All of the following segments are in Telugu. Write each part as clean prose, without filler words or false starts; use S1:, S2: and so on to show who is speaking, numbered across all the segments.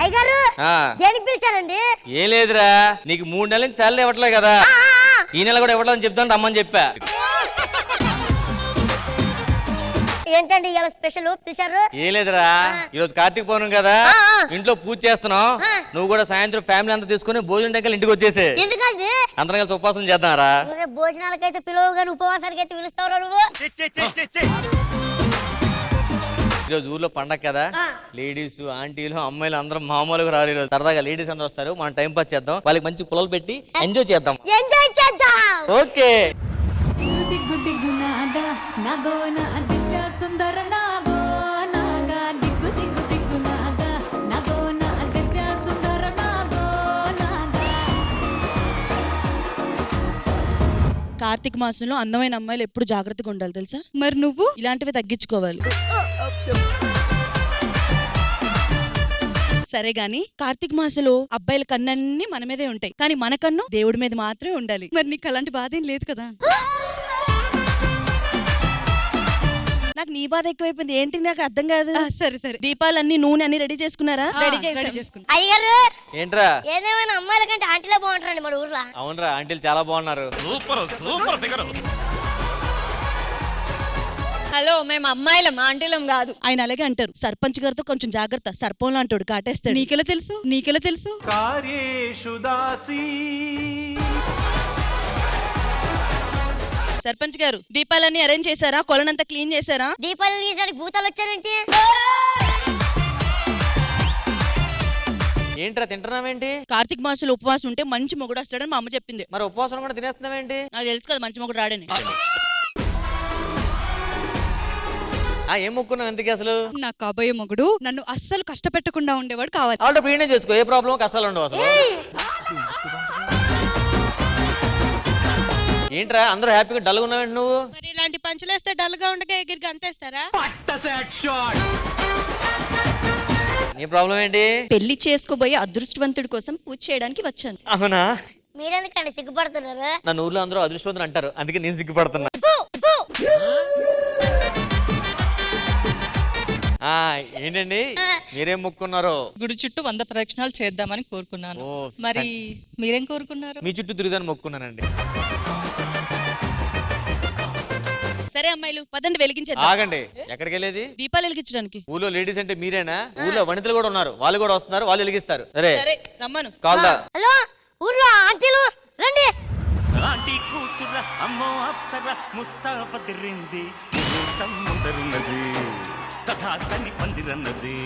S1: అయ్యగారు దేనికి పిలిచారండి?
S2: ఏం లేదురా, నీకు 3 నెలల నుంచి శాలరీ ఇవ్వట్లే కదా, ఈ నెల కూడా ఇవ్వట్లేదని చెప్తాను రమ్మని చెప్పా.
S1: ఏంటండి ఇలా స్పెషల్ పిలిచారు?
S2: ఏం లేదురా, ఈరోజు కార్తీక పౌర్ణమి కదా, ఇంట్లో పూజ చేస్తున్నావు. నువ్వు కూడా సాయంత్రం ఫ్యామిలీ అంతా తీసుకుని భోజనం దగ్గర ఇంటికి వచ్చేసే.
S1: ఎందుకండి?
S2: అందరం కలిసి ఉపవాసం చేద్దాంరా.
S1: భోజనాలకైతే పిలువు కానీ ఉపవాసానికి అయితే పిలుస్తావురా నువ్వు?
S2: ఈరోజు ఊర్లో పండగ కదా, లేడీస్ ఆంటీలు అమ్మాయిలు అందరం మామూలుగా రారు. ఈరోజు సరదాగా లేడీస్ అందరూ వస్తారు, మనం టైం పాస్ చేద్దాం, వాళ్ళకి మంచి పొలాలు పెట్టి ఎంజాయ్ చేద్దాం.
S1: ఎంజాయ్ చేద్దాం.
S2: ఓకే.
S3: కార్తీక మాసంలో అందమైన అమ్మాయిలు ఎప్పుడు జాగ్రత్తగా ఉండాలి తెలుసా? మరి నువ్వు ఇలాంటివి తగ్గించుకోవాలి. సరే గాని కార్తీక మాసంలో అబ్బాయిల కన్నన్నీ మన మీదే ఉంటాయి, కానీ మన కన్ను దేవుడి మీద మాత్రమే ఉండాలి. మరి నీకు అలాంటి బాధ ఏం లేదు కదా? నాకు నీ బాధ ఎక్కువైపోయింది ఏంటి, నాకు అర్థం కాదు. సరే సరే, దీపాలన్నీ నూనె అన్ని రెడీ చేసుకున్నారా? రెడీ చేసుకున్నా.
S1: అయ్యగారు
S2: ఏంట్రా,
S1: ఏదేమైనా అమ్మాయిల కంటే ఆంటీలే బాగుంటారండి మన ఊర్లో.
S2: అవునరా, ఆంటీలు చాలా బాగున్నారు.
S4: హలో, మేము అమ్మాయిలం ఆంటీలం కాదు.
S3: ఆయన అలాగే అంటారు. సర్పంచ్ గారితో కొంచెం జాగ్రత్త, సర్పంలో అంటాడు, కాటేస్తాడు. నీకెలా తెలుసు? నీకెలా తెలుసు? సర్పంచ్ గారు, దీపాలన్నీ అరేంజ్ చేశారా? కొలనంతా క్లీన్ చేశారా?
S1: దీపాలు తీయడానికి భూతాలు వచ్చారేంటి?
S2: ఏంట్రా తింటున్నావేంటి?
S3: కార్తీక మాసంలో ఉపవాసం ఉంటే మంచి మొగుడు వస్తాడని మా అమ్మ చెప్పింది.
S2: మరి ఉపవాసం కూడా తినేస్తున్నావేంటి?
S3: నాకు తెలుసు కదా మంచి మొగుడు రాడని.
S2: ఏం మొక్కున్నావు ఎందుకు అసలు?
S4: నా కాబోయే మొగుడు నన్ను అస్సలు కష్టపెట్టకుండా ఉండేవాడు కావాలి.
S2: ఆల్రెడీ ప్రీనే చేసుకో, ఏ ప్రాబ్లం కష్టాలు ఉండవు అసలు. ఏంట్రా అందరూ హ్యాపీగా డల్గా ఉన్నావేంటి నువ్వు?
S4: మరి ఇలాంటి పంచలేస్తే డల్ గా ఉండగా ఎగిరికి అంతేస్తారా?
S2: నీ ప్రాబ్లం ఏంటి?
S3: పెళ్లి చేసుకోబోయే అదృష్టవంతుడి కోసం పూజ చేయడానికి వచ్చాను.
S2: అవునా?
S1: మీరెందుకండి సిగ్గుపడుతున్నారు?
S2: నా ఊర్లో అందరూ అదృష్టవంతులు అంటారు, అందుకే నేను సిగ్గుపడుతున్నా. ఏంటండి మీరేం మొక్కున్నారో?
S5: గుడి చుట్టూ 100 ప్రదక్షిణాలు చేద్దామని కోరుకున్నాను. మరి మీరేం కోరుకున్నారు?
S2: మీ చుట్టూ తిరుగుదాన్ని మొక్కున్నానండి.
S3: సరే అమ్మాయిలు పదండి వెలిగించేద్దాం.
S2: ఆగండి, ఎక్కడికి వెళ్ళేది?
S3: దీపాలు వెలిగించడానికి.
S2: ఊళ్ళో లేడీస్ అంటే మీరేనా? ఊళ్ళో వనితలు కూడా ఉన్నారు, వాళ్ళు కూడా వస్తున్నారు, వాళ్ళు వెలిగిస్తారు.
S3: సరే రమ్మను.
S2: కాల్దా.
S1: హలో ఊర్లో ఆంటీలు రండి.
S6: ఆంటీ కూతుర అమ్మో అప్సర ముస్తాబదిరింది, ముహూర్తం ముందరున్నది, తథాస్తని పందిరన్నది.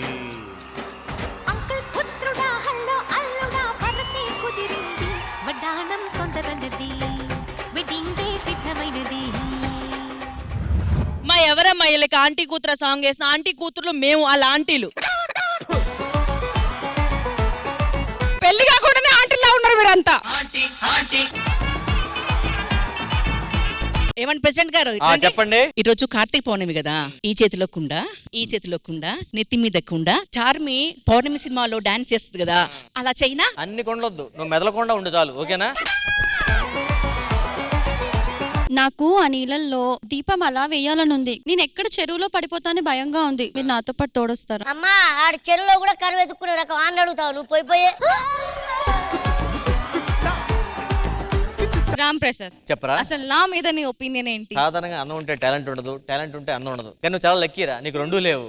S7: అంకుల్ పుత్రుడా హల్లో అల్లుడా వరసే కుదిరింది, వడ్డాణం తొందరన్నది, వెడ్డింగ్ డే సిద్ధమైనది.
S3: మా ఎవరమ్మా వీళ్ళకి ఆంటీ కూతురు సాంగ్ వేసిన? ఆంటీ కూతురులు మేము, వాళ్ళ ఆంటీలు.
S4: పెళ్లి కాకుండానే ఆంటీలా ఉన్నారు మీరంతా.
S3: ఏమండి ప్రెసిడెంట్ గారు?
S2: చెప్పండి.
S8: ఈరోజు కార్తీక పౌర్ణమి కదా, ఈ చేతిలో కుండ, ఈ చేతిలో కుండ, నెత్తి మీద కుండ. చార్మి పౌర్ణమి సినిమాలో డాన్స్ చేస్తుంది కదా, అలా చైనా.
S2: అన్ని కొండొద్దు, నువ్వు మెదలకుండా ఉండు చాలు, ఓకేనా?
S9: నాకు ఆ నీళ్ళల్లో దీపం అలా వేయాలనుంది. నేను ఎక్కడ చెరువులో పడిపోతానని భయంగా ఉంది. మీరు నాతో పాటు తోడొస్తారు?
S1: అమ్మా ఆడ చెరువులో కూడా కరువు ఎదుక్కునే రకం ఆన్ అడుగుతావు నువ్వు. పోయి
S4: రామ్ ప్రసాద్
S2: చెప్పరా,
S4: అసలు నా మీద నీ ఒపీనియన్ ఏంటి?
S2: సాధారణంగా అందం ఉంటే టాలెంట్ ఉండదు, టాలెంట్ ఉంటే అందం ఉండదు. కానీ నువ్వు చాలా లక్కీరా, నీకు రెండూ లేవు.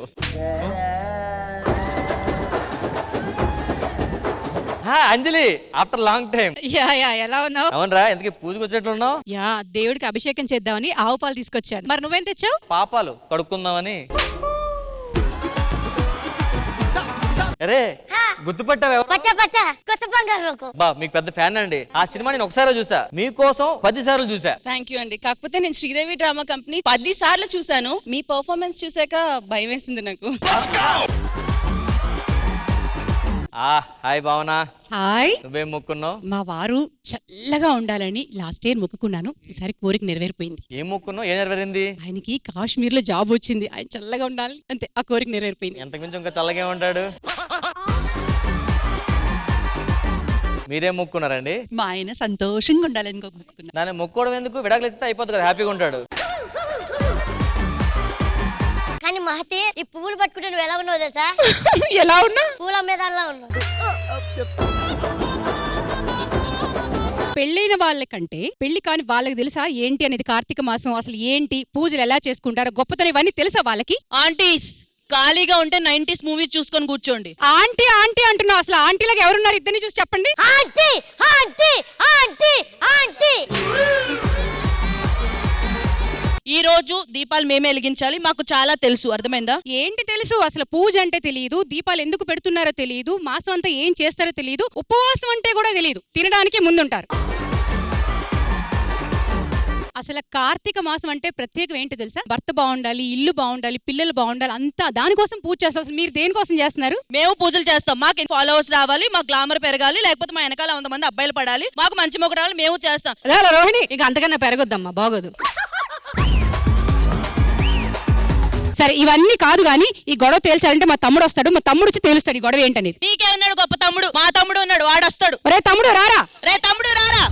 S2: అంజలి, ఆఫ్టర్ లాంగ్ టైం.
S4: ఎలా ఉన్నావు?
S2: అవునరా, ఎందుకు పూజకు వచ్చేట్లు ఉన్నావు?
S4: దేవుడికి అభిషేకం చేద్దామని ఆవు పాలు తీసుకొచ్చాను. మరి నువ్వేం తెచ్చావు?
S2: పాపాలు కడుక్కుందామని. అరే గుర్తుపట్టావా? బా మీకు పెద్ద ఫ్యాన్ అండి. ఆ సినిమా నేను ఒకసారి చూసా, మీకోసం 10 సార్లు చూసా.
S3: థ్యాంక్ యూ అండి. కాకపోతే నేను శ్రీదేవి డ్రామా కంపెనీ 10 సార్లు చూసాను. మీ పర్ఫార్మెన్స్ చూసాక భయం వేసింది నాకు.
S2: హాయ్ భావన.
S4: హాయ్.
S2: నువ్వేం మొక్కున్నావు?
S8: మా వారు చల్లగా ఉండాలని లాస్ట్ ఇయర్ మొక్కుకున్నాను, ఈసారి కోరిక నెరవేరిపోయింది.
S2: ఏం మొక్కున్నావు? ఏం నెరవేరింది?
S8: ఆయనకి కాశ్మీర్ లో జాబ్ వచ్చింది, ఆయన చల్లగా ఉండాలి, అంతే, ఆ కోరిక నెరవేరిపోయింది.
S2: ఎంతకు మించి ఇంకా చల్లగా ఉంటాడు. మీరేం మొక్కున్నారండి?
S3: మా ఆయన సంతోషంగా ఉండాలని మొక్కుకున్నా.
S2: దాన్ని మొక్కోవడం ఎందుకు? విడాకులు ఇస్తే అయిపోతుంది కదా, హ్యాపీగా ఉంటాడు.
S1: కానీ మహతి ఈ పువ్వులు పట్టుకుంటే నువ్వు ఎలా ఉన్నావు తెలుసా?
S8: ఎలా ఉన్నా
S1: పూల మీదలా ఉన్నావు.
S4: పెళ్ళైన వాళ్ళకంటే పెళ్లి కాని వాళ్ళకి తెలుసా ఏంటి అనేది కార్తీక మాసం అసలు ఏంటి, పూజలు ఎలా చేసుకుంటారో గొప్పతనం ఇవన్నీ తెలుసా వాళ్ళకి?
S3: ఆంటీస్ ఖాళీగా ఉంటే 90s మూవీస్ చూసుకొని కూర్చోండి.
S4: ఆంటీ ఆంటీ అంటున్నావు, అసలు ఆంటీలాగా ఎవరున్నారు ఇద్దరిని చూసి చెప్పండి.
S1: Aunty aunty aunty aunty.
S3: ఈ రోజు దీపాలు మేమే వెలిగించాలి, మాకు చాలా తెలుసు, అర్థమైందా?
S4: ఏంటి తెలుసు? అసలు పూజ అంటే తెలియదు, దీపాలు ఎందుకు పెడుతున్నారో తెలియదు, మాసం అంతా ఏం చేస్తారో తెలియదు, ఉపవాసం అంటే కూడా తెలియదు, తినడానికి ముందుంటారు. అసలు కార్తీక మాసం అంటే ప్రత్యేకం ఏంటి తెలుసా? భర్త బాగుండాలి, ఇల్లు బాగుండాలి, పిల్లలు బాగుండాలి, అంతా దానికోసం పూజ చేస్తారు. అసలు మీరు దేనికోసం చేస్తున్నారు?
S3: మేము పూజలు చేస్తాం, మాకు ఫాలోవర్స్ రావాలి, మాకు గ్లామర్ పెరగాలి, లేకపోతే మా వెనకాల 100 మంది అబ్బాయిలు పడాలి, మాకు మంచి మొగ రావాలి, మేము చేస్తాం.
S4: రోహిణి ఇక అంతకన్నా పెరగొద్దమ్మా, బాగోదు. సరే ఇవన్నీ కాదు గానీ ఈ గొడవ తేల్చాలంటే మా తమ్ముడు వస్తాడు, మా తమ్ముడు వచ్చి తేలుస్తాడు ఈ గొడవ ఏంటనేది.
S3: నీకే ఉన్నాడు గొప్ప తమ్ముడు, మా తమ్ముడు ఉన్నాడు, వాడొస్తాడు.
S4: రే తమ్ముడు రారా,
S3: రే తమ్ముడు రారా.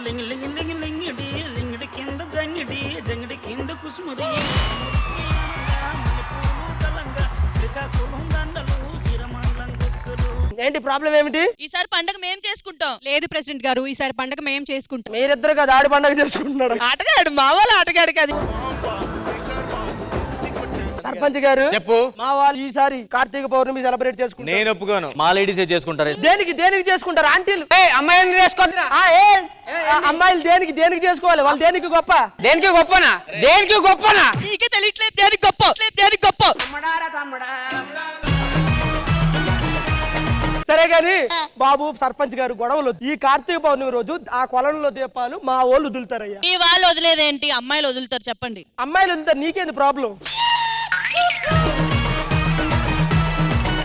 S6: లింగి లింగి లింగి లింగిడి లింగిడి కింద జంగిడి జంగిడి కింద కుసుముది శ్రీకాకుళం దండలు చిరమండలం గుక్కలు. ఏంటి ప్రాబ్లం ఏమిటి?
S3: ఈసారి పండగ మేం చేసుకుంటాం.
S4: లేదు ప్రెసిడెంట్ గారు, ఈసారి పండగ మేము చేసుకుంటాం.
S6: మీరిద్దరు కదా ఆడి పండగ చేసుకుంటున్నాడు.
S3: ఆటగాడు మా వాళ్ళ ఆటగాడు కాదు.
S6: సర్పంచ్ గారు
S2: చెప్పు.
S6: మా వాళ్ళు ఈసారి కార్తీక పౌర్ణమి సెలబ్రేట్ చేసుకుంటారు.
S2: నేను ఒప్పుకోను, మా లేడీసే చేసుకుంటారు.
S6: దేనికి దేనికి చేసుకుంటారు? ఆంటీలు అమ్మాయిలు చేసుకోవద్దు. అమ్మాయిలు దేనికి దేనికి చేసుకోవాలి? వాళ్ళు దేనికి గొప్ప? దేనికి గొప్పనా? దేనికి గొప్పనా?
S3: నీకే తెలియట్లేదు దేనికి గొప్ప, దేనికి గొప్ప.
S6: సరే గాని బాబు సర్పంచ్ గారు గొడవలు ఈ కార్తీక పౌర్ణమి రోజు ఆ కొలంలో దీపాలు మా వాళ్ళు వదులుతారయ్యా.
S3: మీ వాళ్ళు వదిలేదేంటి? అమ్మాయిలు వదులుతారు, చెప్పండి.
S6: అమ్మాయిలు వదులుతారు, నీకేంది ప్రాబ్లం?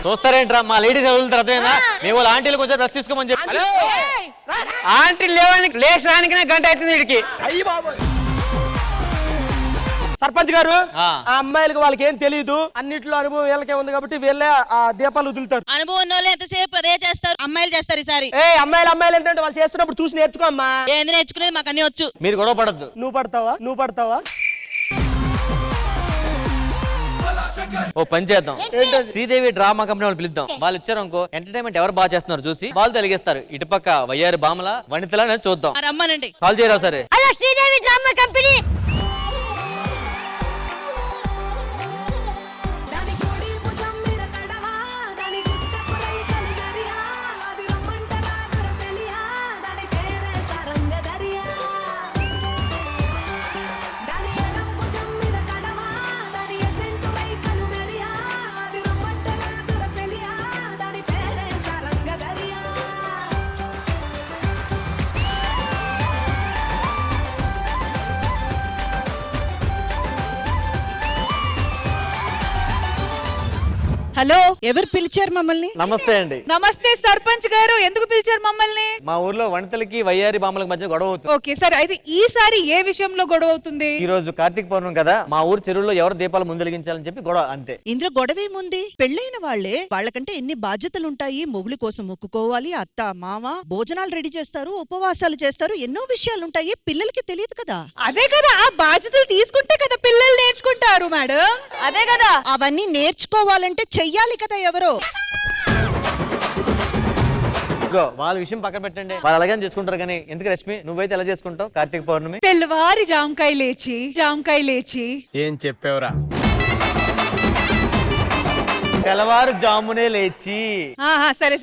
S2: చూస్తారేంట్రా, మా లేడీస్ వదులుతారు అదేనా? మేము వాళ్ళ ఆంటీలు కొంచెం రెస్ట్ తీసుకోమని చెప్పి.
S6: ఆంటీలు లేవడానికి లేచడానికి గంట అవుతుంది వీడికి. అయ్యి బాబు సర్పంచ్ గారు ఆ అమ్మాయిలకు వాళ్ళకి ఏం తెలియదు, అన్నిట్లో అనుభవం వీళ్ళకే ఉంది కాబట్టి వీళ్ళే ఆ దీపాలు వదులుతారు.
S3: అనుభవం ఉన్న వాళ్ళు ఎంతసేపు అదే చేస్తారు, అమ్మాయిలు చేస్తారు ఈసారి.
S6: అమ్మాయిలు అమ్మాయిలు ఏంటంటే వాళ్ళు చేస్తున్నప్పుడు చూసి నేర్చుకో అమ్మా.
S3: ఏంది నేర్చుకునేది? మాకు అన్ని వచ్చు.
S2: మీరు గొడవ పడద్దు.
S6: నువ్వు పడతావా?
S2: ఓ పని చేద్దాం, శ్రీదేవి డ్రామా కంపెనీ వాళ్ళు పిలుద్దాం. వాళ్ళు ఇచ్చారు అనుకో, ఎంటర్టైన్మెంట్ ఎవరు బాగా చేస్తున్నారు చూసి వాళ్ళు తెలిగిస్తారు. ఇటుపక్క వయ్యారి బామల వనితల చూద్దాం.
S3: రమ్మనండి.
S2: కాల్ చేయరా సరే.
S1: Hello Sridevi drama company.
S3: Hello, ఎవరు పిలిచారు మమ్మల్ని?
S2: నమస్తే అండి.
S5: నమస్తే సర్పంచ్ గారు, ఎందుకు పిలిచారు మమ్మల్ని?
S2: మా ఊర్లో వనితలకి వయ్యారి బామలకు మధ్య గొడవ అవుతుంది.
S5: ఓకే సరే, అయితే ఈసారి ఏ విషయంలో గొడవ అవుతుంది?
S2: ఈ రోజు కార్తీక పౌర్ణమి కదా, మా ఊరు చెరువులో ఎవరు దీపాలు ముందలిగించాలని చెప్పి గొడవ, అంతే.
S10: ఇందులో గొడవ ఏముంది? పెళ్ళైన వాళ్లే, వాళ్ళకంటే ఎన్ని బాధ్యతలుంటాయి. మొగులి కోసం మొక్కుకోవాలి, అత్త మామ భోజనాలు రెడీ చేస్తారు, ఉపవాసాలు చేస్తారు, ఎన్నో విషయాలుంటాయి. పిల్లలకి తెలియదు కదా.
S5: అదే కదా, ఆ బాధ్యతలు తీసుకుంటే కదా పిల్లలు నేర్చుకుంటారు మేడం.
S3: అదే కదా,
S10: అవన్నీ నేర్చుకోవాలంటే చెయ్యాలి కదా ఎవరో.
S2: వాళ్ళ విషయం పక్కన పెట్టండి, వాళ్ళు అలాగే చేసుకుంటారు. కానీ ఎందుకు రష్మి, నువ్వైతే ఎలా చేసుకుంటావు కార్తీక పౌర్ణమి?
S5: తెల్లవారి జామకాయ లేచి
S11: ఏం చెప్పావురా?
S2: తెల్లవారు జామునే లేచి.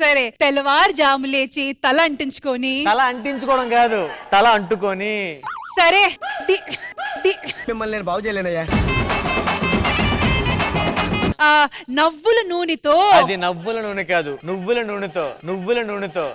S5: సరే తెల్లవారు జాము లేచి తల అంటించుకొని.
S2: తల అంటించుకోవడం కాదు, తల అంటుకొని.
S5: సరే
S11: మిమ్మల్ని నేను బాగు చేయలేనయ్యా.
S5: నవ్వుల నూనెతో.
S2: అది నవ్వుల నూనె కాదు, నువ్వుల నూనెతో.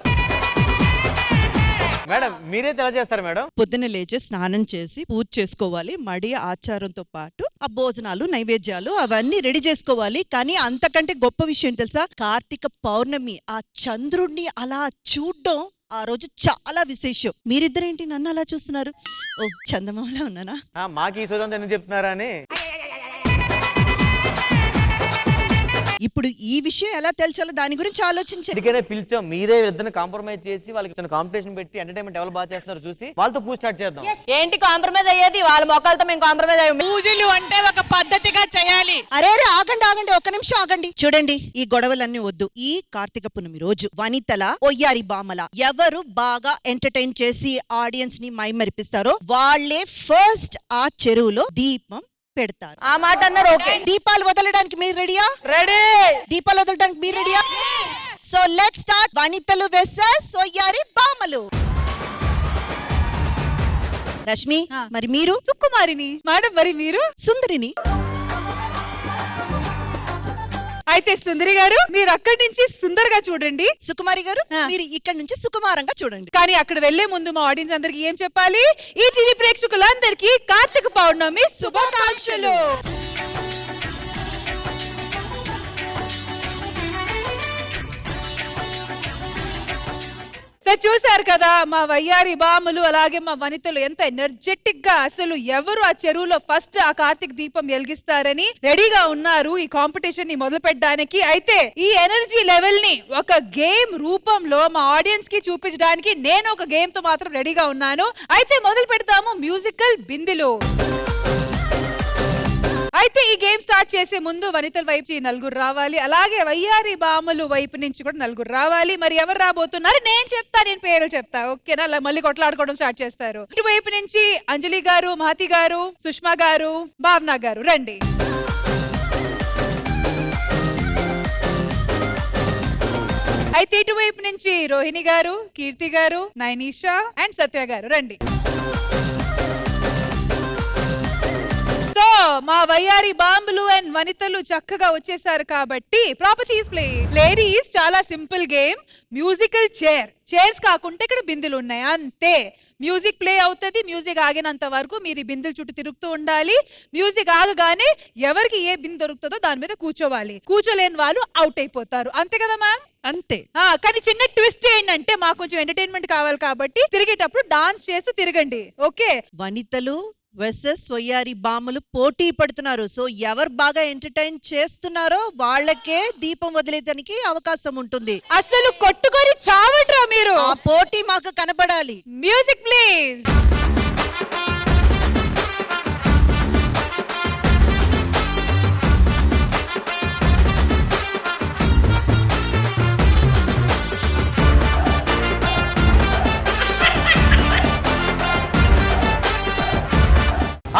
S2: మేడం మీరే ఎలా చేస్తారు మేడం?
S10: పొద్దున లేచి స్నానం చేసి పూజ చేసుకోవాలి. మడి ఆచారంతో పాటు ఆ భోజనాలు నైవేద్యాలు అవన్నీ రెడీ చేసుకోవాలి. కానీ అంతకంటే గొప్ప విషయం తెలుసా? కార్తీక పౌర్ణమి ఆ చంద్రుడిని అలా చూడ్డం ఆ రోజు చాలా విశేషం. మీరిద్దరేంటి నన్ను అలా చూస్తున్నారు? ఓ చందమామలా ఉన్నానా?
S2: మాకు ఈ సోదంతా ఎందుకు చెప్తున్నారా అని.
S10: ఇప్పుడు ఈ విషయం ఎలా తెలిసాలో దాని గురించి ఆలోచించండి.
S2: ఎందుకనే పిలిచాం, మీరే ఇద్దరిని కాంప్రమైజ్ చేసి వాళ్ళకి చిన్న కాంపిటీషన్ పెట్టి ఎంటర్టైన్మెంట్ ఎవరు బాగా చేస్తున్నారు చూసి వాళ్ళతో పూజ స్టార్ట్ చేద్దాం.
S3: ఏంటి కాంప్రమైజ్ అయ్యేది? వాళ్ళ మొక్కలతో మేము కాంప్రమైజ్ అయ్యాము.
S4: పూజలు అంటే ఒక పద్ధతిగా చేయాలి.
S10: అరే ఆగండి ఆగండి, ఒక్క నిమిషం ఆగండి. చూడండి, ఈ గొడవలన్నీ వద్దు. ఈ కార్తీక పున్నమి రోజు వనితల, ఒయ్యారి బామల ఎవరు బాగా ఎంటర్టైన్ చేసి ఆడియన్స్ ని మైమరిపిస్తారో వాళ్ళే ఫస్ట్ ఆ చెరువులో దీపం పెడతారు.
S3: ఆ మాట అన్నారు. ఓకే,
S10: దీపాలు వదలడానికి మీరు రెడీయా?
S3: రెడీ.
S10: దీపాలు వదలడానికి మీరు రెడీయా? So let's start. వనితలు వెర్సెస్ సొయ్యారి బామలు. రష్మి, మరి మీరు?
S5: సుకుమారిని. మేడం మరి మీరు?
S10: సుందరిని.
S5: అయితే సుందరి గారు మీరు అక్కడి నుంచి సుందరగా చూడండి.
S10: సుకుమారి గారు మీరు ఇక్కడ నుంచి సుకుమారంగా చూడండి.
S5: కానీ అక్కడ వెళ్లే ముందు మా ఆడియన్స్ అందరికి ఏం చెప్పాలి? ఈ టీవీ ప్రేక్షకులందరికీ కార్తీక పౌర్ణమి శుభాకాంక్షలు. చూశారు కదా మా వయ్యారి బాములు అలాగే మా వనితలు ఎంత ఎనర్జెటిక్ గా అసలు ఎవరు ఆ చెరువులో ఫస్ట్ ఆ కార్తీక దీపం వెలిగిస్తారని రెడీగా ఉన్నారు ఈ కాంపిటీషన్ ని మొదలు పెట్టడానికి. అయితే ఈ ఎనర్జీ లెవెల్ ని ఒక గేమ్ రూపంలో మా ఆడియన్స్ కి చూపించడానికి నేను ఒక గేమ్ తో మాత్రం రెడీగా ఉన్నాను. అయితే మొదలు పెడతాము మ్యూజికల్ బిందెలు. అయితే ఈ గేమ్ స్టార్ట్ చేసే ముందు వనితల వైపు నలుగురు రావాలి, అలాగే వయ్యారి బాములు వైపు నుంచి కూడా నలుగురు రావాలి. మరి ఎవరు రాబోతున్నారు నేను చెప్తా, నేను పేరు చెప్తా, ఓకేనా? అలా మళ్ళీ కొట్లాడుకోవడం స్టార్ట్ చేస్తారు. ఇటువైపు నుంచి అంజలి గారు, మహతి గారు, సుష్మా గారు, భావన గారు రండి. అయితే ఇటువైపు నుంచి రోహిణి గారు, కీర్తి గారు, నైనిషా అండ్ సత్య గారు రండి. మా వయ్యారి బాంబులు అండ్ వనితలు చక్కగా వచ్చేసారు కాబట్టి ప్రాపర్టీస్ ప్లే. లేడీస్ చాలా సింపుల్ గేమ్. మ్యూజికల్ చైర్స్ కాకుండా ఇక్కడ బిందులు ఉన్నాయి అంతే. మ్యూజిక్ ప్లే అవుతుంది. మ్యూజిక్ ఆగినంత వరకు మీరు ఈ బిందులు చుట్టూ తిరుగుతూ ఉండాలి. మ్యూజిక్ ఆగగానే ఎవరికి ఏ బిందు దొరుకుతుందో దాని మీద కూర్చోవాలి. కూర్చోలేని వాళ్ళు అవుట్ అయిపోతారు. అంతే కదా మ్యామ్?
S10: అంతే.
S5: కానీ చిన్న ట్విస్ట్ ఏంటంటే మాకు కొంచెం ఎంటర్టైన్మెంట్ కావాలి కాబట్టి తిరిగేటప్పుడు డాన్స్ చేస్తూ తిరగండి. ఓకే?
S10: వనితలు వెర్సెస్ వయ్యారి బామలు పోటీ పడుతున్నారు. సో ఎవరు బాగా ఎంటర్టైన్ చేస్తున్నారో వాళ్ళకే దీపం వదిలేదానికి అవకాశం ఉంటుంది.
S5: అసలు కొట్టుకొని చావట్రా మీరు.
S10: ఆ పోటీ మాకు కనబడాలి.
S5: Music please.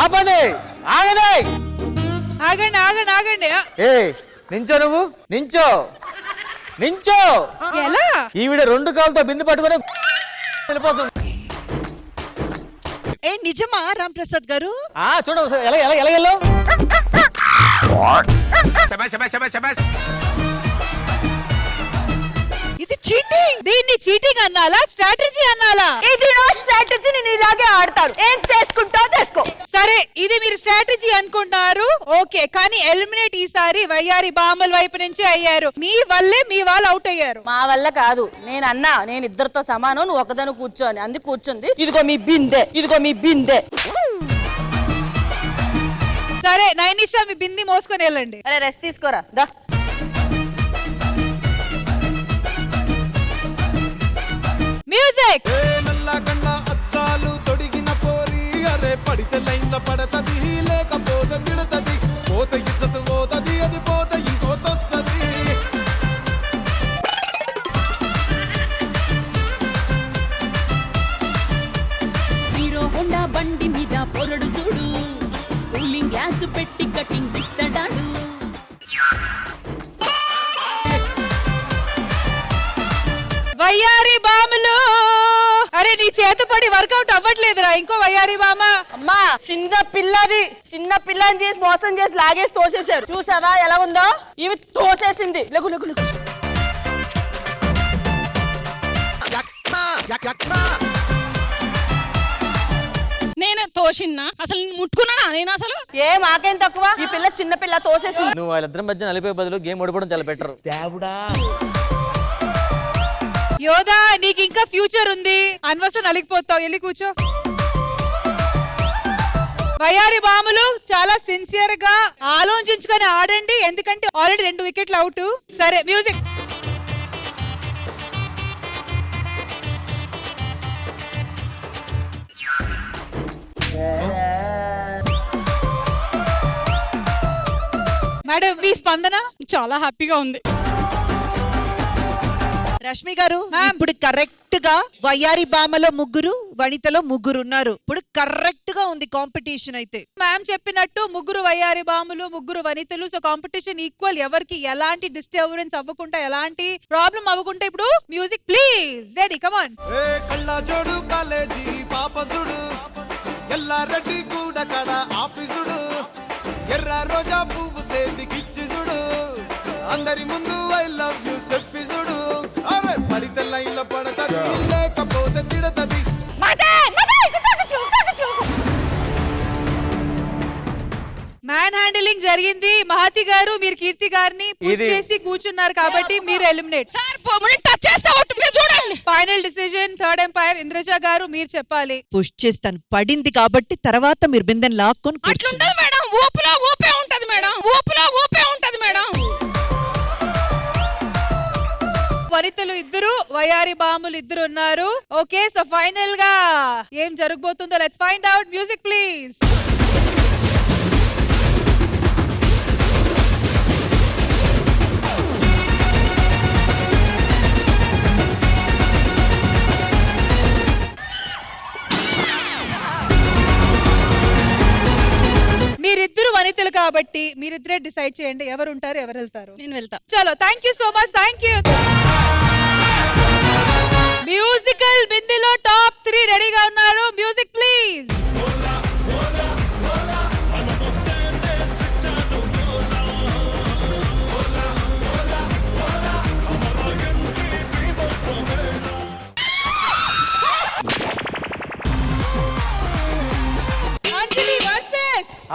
S2: ఆపండి, ఆగండి,
S5: ఆగండి ఆగండి ఆగండి.
S2: ఏ నించో, నువ్వు నించో, నించో.
S5: ఎలా?
S2: ఈవిడ రెండు కాళ్ళతో బిందు పట్టుకొని వెళ్ళిపోతుంది.
S10: ఏ నిజమా రామ్ ప్రసాద్ గారు?
S2: చూడు ఎలా ఎలా ఎలా ఎలా
S10: ఇది చీటింగ్.
S5: దీన్ని చీటింగ్ అన్నాలా, స్ట్రాటజీ అన్నాలా?
S3: ఇది నా స్ట్రాటజీ. నేను ఇలాగే ఆడతాను. ఏం చేసుకుంటా చేసుకో.
S5: సరే, ఇది మీరు స్ట్రాటజీ అనుకుంటున్నారు, ఓకే. కానీ ఎలిమినేట్ ఈసారి వయ్యారి బామల వైపు నుంచి అయ్యారు. మీ వల్లే మీ వాళ్ళు అవుట్ అయ్యారు.
S3: మా వల్ల కాదు. నేను అన్నా నేను ఇద్దరితో సమానం, నువ్వు ఒకదాని కూర్చోని. అందుకు కూర్చుంది. ఇదిగో మీ బిందె, ఇదిగో మీ బిందె.
S5: సరే నైనిషా, మీ బింది మోసుకొని వెళ్ళండి.
S3: అరే రెస్ట్ తీసుకోరా. దా.
S5: మ్యూజిక్.
S12: అద్దాలు తొడిగిన పోరి అరే పడితే లైన్ల పడతది, లేకపోతే తిడతది, పోత ఇచ్చదు పోతది, అది పోత ఇంకోతొస్తది.
S7: హీరో హోండా బండి మీద పొరడు చూడు, కూలింగ్ గ్లాస్ పెట్టి కటింగ్ ఇస్తాడాడు.
S5: వయ్యారి బాములు. అరే నీ చేతపడి వర్కౌట్ అవ్వట్లేదురా. ఇంకో వయ్యారి బామ.
S3: అమ్మా చిన్న పిల్లని చేసి మోసం చేసి లాగేసి తోసేశారు. చూసావా ఎలా ఉందో? ఇవి తోసేసింది. లెగు లెగు లెగు.
S9: నేను తోసిన్నా అసలు ముట్టుకున్నానా నేను? అసలు
S3: ఏ మాకేం తక్కువ. ఈ పిల్ల చిన్న పిల్ల తోసేసింది.
S2: నువ్వు వాళ్ళిద్దరి మధ్య నలిపే బదులు గేమ్ ఓడిపోవడం చాలా బెటర్.
S5: యోధా నీకు ఇంకా ఫ్యూచర్ ఉంది. అనవసరం నలిగిపోతావు. వెళ్ళి కూర్చో. వయ్యారి బాములు చాలా సిన్సియర్ గా ఆలోచించి ఆలోచించుకొని ఆడండి, ఎందుకంటే ఆల్రెడీ 2 వికెట్లు అవుట్. సరే మ్యూజిక్. మేడం మీ స్పందన?
S4: చాలా హ్యాపీగా ఉంది.
S10: రష్మి గారు ఇప్పుడు కరెక్ట్ గా వయ్యారి బామలో 3, వనితలో 3 ఉన్నారు. ఇప్పుడు కరెక్ట్ గా ఉంది కాంపిటీషన్. అయితే
S5: మ్యామ్ చెప్పినట్టు 3 వయ్యారి బాములు, 3 వనితలు. So competition equal. ఎవరికి ఎలాంటి డిస్టర్బెన్స్ అవ్వకుండా, ఎలాంటి ప్రాబ్లం అవ్వకుండా ఇప్పుడు music please. Ready, come on.
S12: ఏ కళ్ళ జోడు కాలేజీ పాపసుడు ఎల్లారెడ్డి కూడా కడ ఆఫీసుడు ఎర్ర రోజా పువ్వు సేతికిచ్చి చూడు అందరి ముందు ఐ లవ్ యు చెప్పి చూడు అవే పడితే లైన్లో పడతది లేకపోతే తిడతది.
S5: మ్యాన్ హ్యాండిలింగ్ జరిగింది. మహతి గారు మీరు కీర్తి గారిని పుష్ చేసి కూర్చున్నారు కాబట్టి మీరు eliminate. Final decision third umpire Indraja గారు మీరు చెప్పాలి.
S10: పుష్ చేస్తాను, పడింది కాబట్టి తర్వాత మీరు బిందెని లాక్కొని కూర్చోండి.
S4: మేడం ఊపులో ఊపే ఉంటది మేడం, ఊపులో ఊపే ఉంటది మేడం.
S5: వనితలు 2, వయారి బాములు 2 ఉన్నారు. ఓకే, సో ఫైనల్ గా ఏం జరగబోతుందో let's find out. Music please. మీరిద్దరు వనితలు కాబట్టి మీరిద్దరే డిసైడ్ చేయండి ఎవరు ఉంటారు, ఎవరు వెళ్తారు.
S4: నేను వెళ్తా.
S5: చలో, thank you so much. Thank you. Musical బిందెలో టాప్ 3 రెడీగా ఉన్నారు. Music please.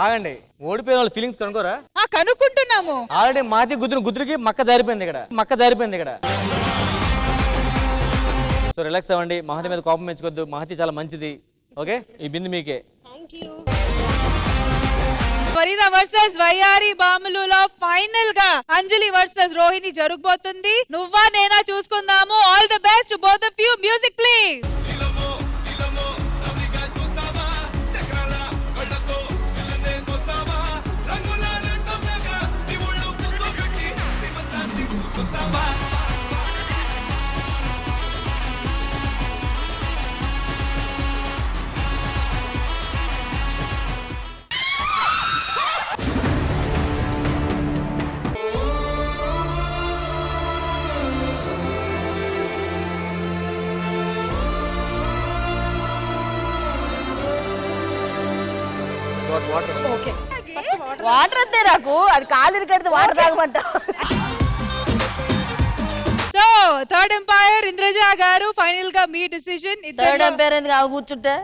S2: ఆగండి, ఓడిపోయిన వాళ్ళ ఫీలింగ్స్ కనుకోరా?
S5: కనుక్కుంటున్నాము.
S2: ఆల్రెడీ మాతి గుద్దురికి మక్క జారిపోయింది ఇక్కడ. సో రిలాక్స్ అవ్వండి, మహతి మీద కోపం మెచ్చుకోవద్దు. మహతి చాలా మంచిది. ఓకే, ఈ బిందు మీకే.
S5: ఫరీద వర్సెస్ వయ్యారి బాములులో ఫైనల్ గా అంజలి వర్సెస్ రోహిణి జరగబోతుంది. నువ్వా నేనా చూసుకుందాము. All the best both of you. Music please.
S3: Water వద్దే నాకు, అది కాలు కడితే వాటర్ తాగమంట.
S5: సో థర్డ్ ఎంపైర్ ఇంద్రజ గారు ఫైనల్ గా మీ డిసిజన్.
S3: థర్డ్ ఎంపైర్ ఎందుకు కూర్చుంటే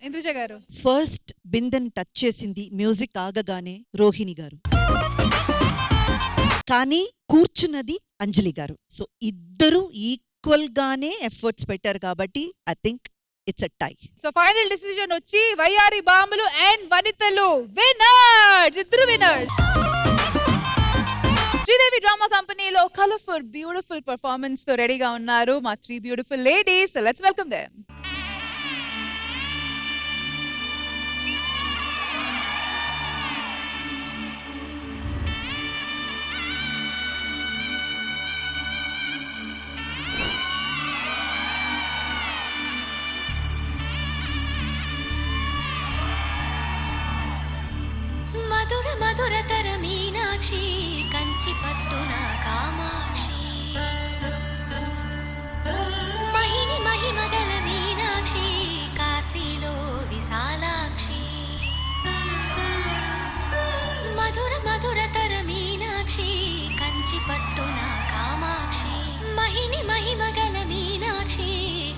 S5: ఇంద్రజ గారు
S10: ఫస్ట్ బిందెని టచ్ చేసింది మ్యూజిక్ ఆగగానే రోహిణి గారు, కానీ కూర్చున్నది అంజలి గారు. సో ఇద్దరు ఈక్వల్ గానే ఎఫర్ట్స్ పెట్టారు కాబట్టి I think it's a tie.
S5: So final decision వచ్చి వయ్యారి బాములు అండ్ వనితలు విన్నర్స్. ఇద్దరు విన్నర్స్. శ్రీదేవి డ్రామా కంపెనీలో కలర్ఫుల్ బ్యూటిఫుల్ పర్ఫార్మెన్స్ తో రెడీగా ఉన్నారు మా 3 beautiful ladies. Let's welcome them.
S7: మధుర మధురతర మీనాక్షి కంచి పట్టున కామాక్షి మహిని మహిమగల మీనాక్షి కాశీలో విశాలాక్షి మధుర మధురతర మీనాక్షి కంచి పట్టున కామాక్షి మహిని మహిమగల మీనాక్షి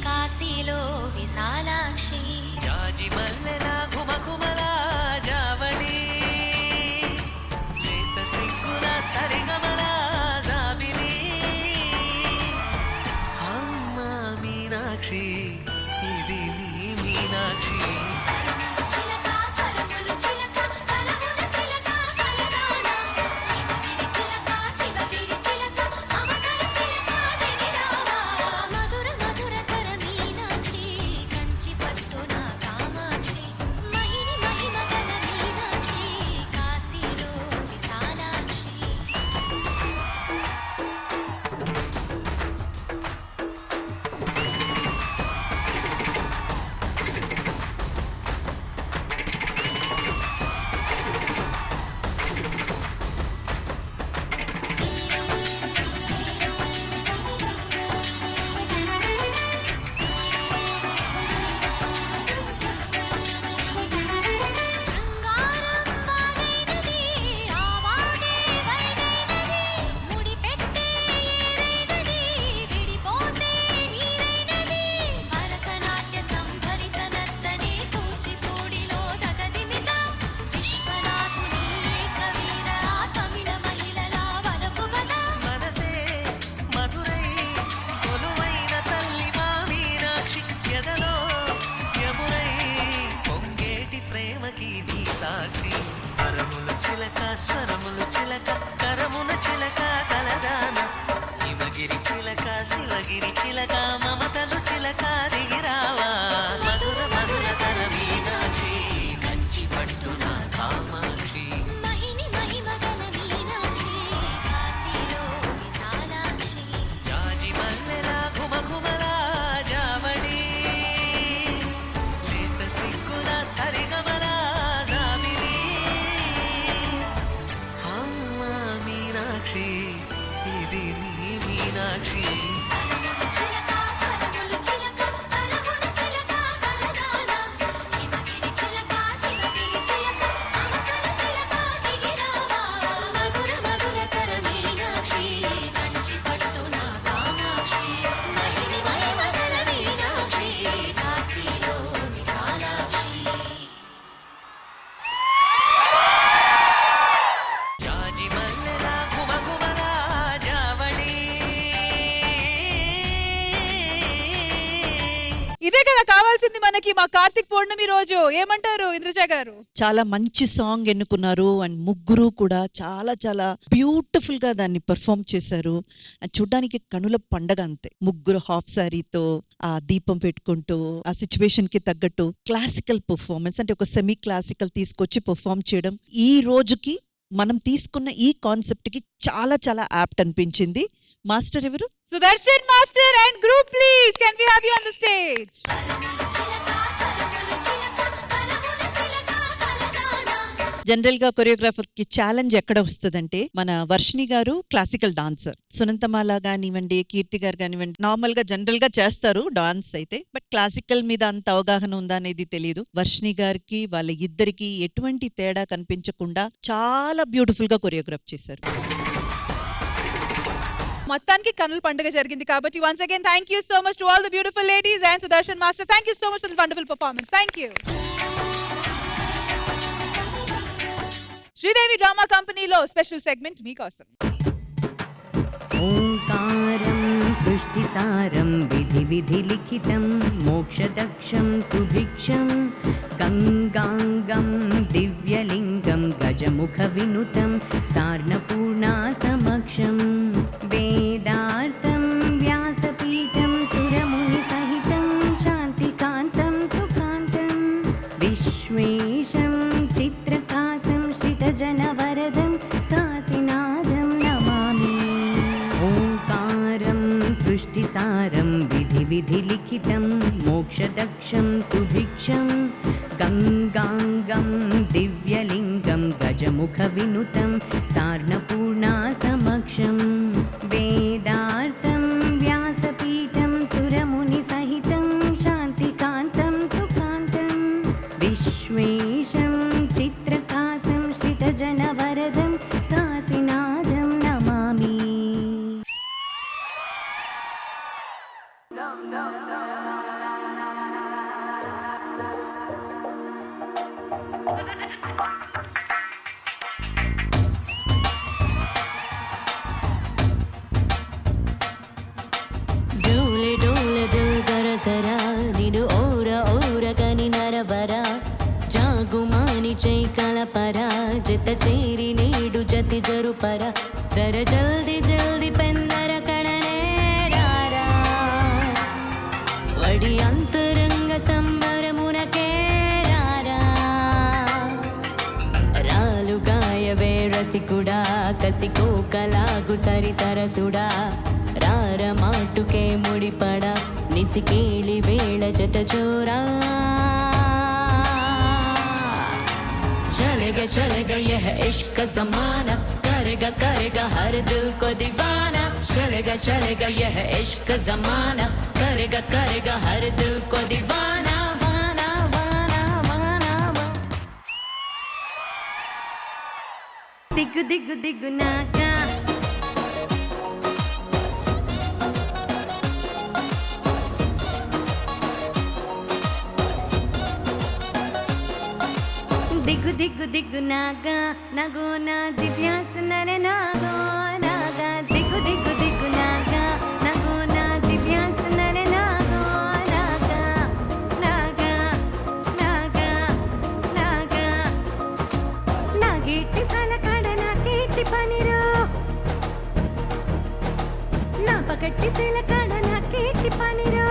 S7: కాశీలో విశాలాక్షి జాజి మల్లెల ఘుమఘుమల జావళి సిగ్గుల సరిగమల జాబిలి అమ్మ మీనాక్షి ఇది నీ మీనాక్షి స్వరములు చిలక కరమున చిలక కలదాన హిమగిరి చిలక శివగిరి చిలక మమతలు చిలక దిగిరావా మధుర మధుర తర మీనాక్షి కంచి పట్టున కామాక్షి మహిని మహిమగల మీనాక్షి కాశీలో విశాలాక్షి జాజి మల్లెల ఘుమఘుమల జావళి లేత సిగ్గుల సరిగమల జాబిలి అమ్మ మీనాక్షి ఇది నీ మీనాక్షి
S5: ఇదే కదా కావాల్సింది మనకి మా కార్తిక్ పౌర్ణమి రోజు. ఏమంటారు ఇంద్రజ గారు?
S10: చాలా మంచి సాంగ్ ఎన్నుకున్నారు అండ్ ముగ్గురు కూడా చాలా చాలా బ్యూటిఫుల్ గా దాన్ని పర్ఫామ్ చేశారు. చూడ్డానికి కనుల పండగ అంతే. ముగ్గురు హాఫ్ సారీతో ఆ దీపం పెట్టుకుంటూ ఆ సిచ్యువేషన్ కి తగ్గట్టు క్లాసికల్ పర్ఫార్మెన్స్ అంటే ఒక సెమీ క్లాసికల్ తీసుకొచ్చి పర్ఫామ్ చేయడం ఈ రోజుకి మనం తీసుకున్న ఈ కాన్సెప్ట్ కి చాలా చాలా యాప్ట్ అనిపించింది. మాస్టర్ ఎవరు?
S5: Sudarshan master and group please can we have you on the stage.
S10: General గా కొరియోగ్రాఫర్ కి ఛాలెంజ్ ఎక్కడ వస్తుందంటే మన వర్షిణి గారు క్లాసికల్ డాన్సర్, సునంతమాల కానివ్వండి, కీర్తి గారు కానివ్వండి, నార్మల్ గా జనరల్ గా చేస్తారు డాన్స్ అయితే, బట్ క్లాసికల్ మీద అంత అవగాహన ఉందా అనేది తెలియదు. వర్షిణి గారికి వాళ్ళ ఇద్దరికి ఎటువంటి తేడా కనిపించకుండా చాలా బ్యూటిఫుల్ గా కొరియోగ్రాఫ్ చేశారు.
S5: మొత్తానికి కన్నుల పండుగ జరిగింది కాబట్టి once again thank you so much to all the beautiful ladies and Sudarshan master. Thank you so much for the wonderful performance. Thank you. Sridevi drama కంపెనీలో స్పెషల్ సెగ్మెంట్ మీకోసం.
S7: ఓంకారం సృష్టిసారం విధి విధి లిఖితం మోక్షదక్షం సుభిక్షం గంగాంగం దివ్యలింగం గజముఖ వినుతం సార్ణపూర్ణా సమక్షం వేదార్థం వ్యాసపీఠం సురముని సహితం శాంతికాంతం సుకాంతం విశ్వేశం చిత్రకాసం శ్రితజనవరదం కాశీనాథం నమామి. ఓంకారం సృష్టిసారం విధి విధి లిఖితం మోక్షదక్షం సుభిక్షం గంగాంగం దివ్యలింగం గజముఖ వినుతం సార్ణపూర్ణా సమక్షం వేదార్థం వ్యాసపీఠం సురముని సహితం శాంతికాంతం సుకాంతం విశ్వేశం చిత్రకాసం శ్రితజనవరదం కాశీనాథం నమామి. డోలే డోలే దిల్ జరా జరా నిడు ఓర ఓర కని నరవర జాగుమాని చై కలపర జత చేరి నేడు జతి జరుపర జర జల్ది జల్ది పెందర కడనే రారా వడి అంతరంగ సంబరమునకే రారా రాలుగాయవే రసికుడా కసికో కలాగు సరి సరసుడా రార మాటుకే ముడిపడ నిసికేలి వేళ జత చోరా చలేగా చలేగా యహ ఇష్క జమానా కరేగా కరేగా హర్ దిల్ కో దీవానా చలేగా చలేగా యహ ఇష్క జమానా కరేగా కరేగా హర్ దిల్ కో దీవానా వానా వానా వానా దిగ్గు దిగ్గు దిగ్గు నాకా దిగ్గు దిగ్గు దిగ్గు నాగా నగో నా దివ్యాసునరే నాగో నాగా దిగ్గు దిగ్గు దిగ్గు నాగా నగో నా దివ్యాసునరే నాగో నాగా నాగా నాగా నాగా నాగేటి సలకడ పగట్టి శీలకాడ నాకేటి పనిరో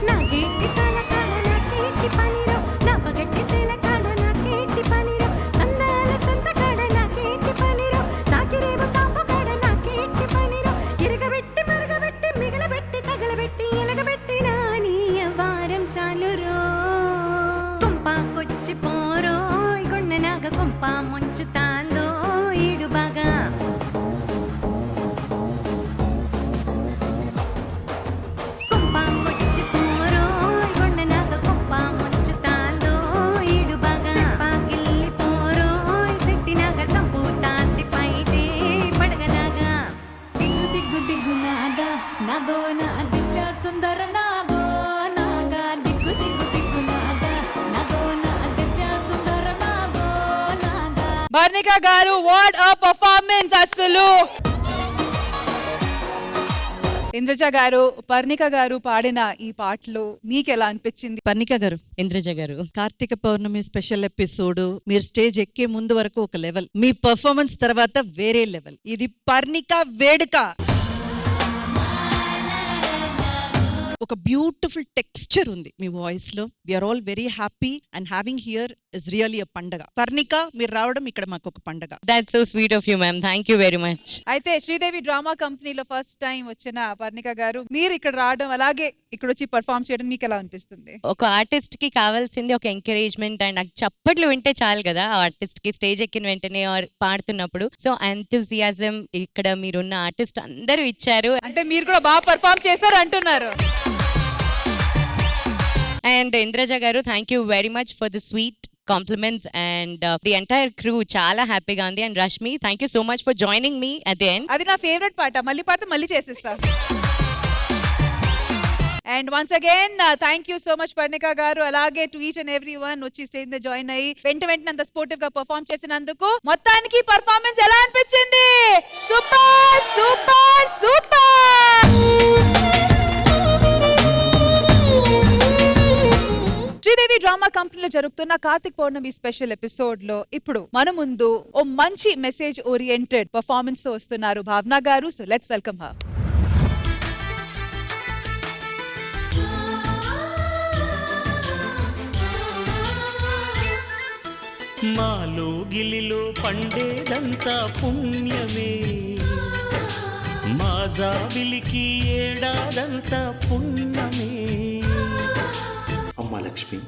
S7: నాకేటి శీలకాడ నాకేటి పనిరో నా పగట్టి శీలకాడ నాకేటి పనిరో సందాల సంతకాడ నాకేటి పనిరో సాకిరేవు కాపకాడ నాకేటి పనిరో ఇరగబెట్టి మరగబెట్టి మిగలబెట్టి తగలబెట్టి ఎలగబెట్టి నాని వారం చాలురో కుంపాకొచ్చి పోరో గుండెనాగ కుంప ముంచుతాందో ఈడు బాగా కుంపాకొచ్చి పోరో గుండెనాగ కుంప ముంచుతాందో ఈడు బాగా పాకిల్లి పోరో సెట్టినాగ సంపూతాంది పైటే పడగలాగా దిగ్గు దిగ్గు దిగ్గు నాగా నాగో నా దివ్య సుందర నాగో నాగా దిగ్గు దిగ్గు దిగ్గు నాగా నాగో నా దివ్య సుందర నాగో నాగా.
S5: పర్ణిక గారు వాట్ అ పర్ఫార్మెన్స్ అసలు. ఇంద్రజ గారు, పర్ణిక గారు పాడిన ఈ పాటలు మీకు ఎలా అనిపించింది?
S10: పర్ణిక గారు,
S8: ఇంద్రజ గారు,
S10: కార్తీక పౌర్ణమి స్పెషల్ ఎపిసోడ్ మీరు స్టేజ్ ఎక్కే ముందు వరకు ఒక లెవెల్, మీ పర్ఫార్మెన్స్ తర్వాత వేరే లెవెల్. ఇది పర్ణిక వేడుక. ఒక బ్యూటిఫుల్ టెక్స్చర్ ఉంది మీ వాయిస్ లో. We are all very happy and having here is really a పండగ. పర్ణిక మీరు రావడం ఇక్కడ మాకు ఒక పండగ.
S8: That's so sweet of you ma'am, thank you very much.
S5: అయితే శ్రీదేవి డ్రామా కంపెనీలో ఫస్ట్ టైం వచ్చిన పర్ణిక గారు, మీరు ఇక్కడ రావడం అలాగే ఇక్కడ వచ్చి పర్ఫార్మ్ చేయడం మీకు ఎలా అనిపిస్తుంది?
S8: ఒక ఆర్టిస్ట్ కి కావాల్సింది ఒక ఎంకరేజ్మెంట్ అండ్ నాకు చప్పట్లు వింటే చాలు కదా ఆర్టిస్ట్ కి స్టేజ్ ఎక్కిన వెంటనే పాడుతున్నప్పుడు. సో ఎంతూజియాజం ఇక్కడ మీరున్న ఆర్టిస్ట్ అందరూ ఇచ్చారు.
S5: అంటే మీరు కూడా బాగా పర్ఫార్మ్ చేశారు అంటున్నారు.
S8: అండ్ ఇంద్రజ గారు, thank you very much for the sweet compliments and the entire crew చాలా హ్యాపీగా ఉంది. And Rashmi, thank you so much for joining me at the end.
S5: అది నా ఫేవరెట్ పాట, మళ్ళీ పాట మళ్ళీ చేసేస్తా. And once again thank you so much Parnika గారు, అలాగే to each and every one వచ్చి స్టేజ్ మీద జాయిన్ అయ్యి వెంటనే అంత స్పోర్టివ్ గా పర్ఫార్మ్ చేసినందుకు. మొత్తానికి పర్ఫార్మెన్స్ ఎలా అనిపించింది? Super super super. Sridevi drama కంపెనీలో జరుగుతున్న కార్తిక్ పౌర్ణమి స్పెషల్ ఎపిసోడ్ లో ఇప్పుడు మన ముందు ఓ మంచి మెసేజ్ ఓరియంటెడ్ పర్ఫార్మెన్స్ తో వస్తున్నారు భావన గారు. So let's welcome her.
S13: మాలో గిలిలో పండేదంతా పుణ్యమే, మా జాబిలికి ఏడాదంతా పుణ్యమే.
S14: అమ్మా లక్ష్మి,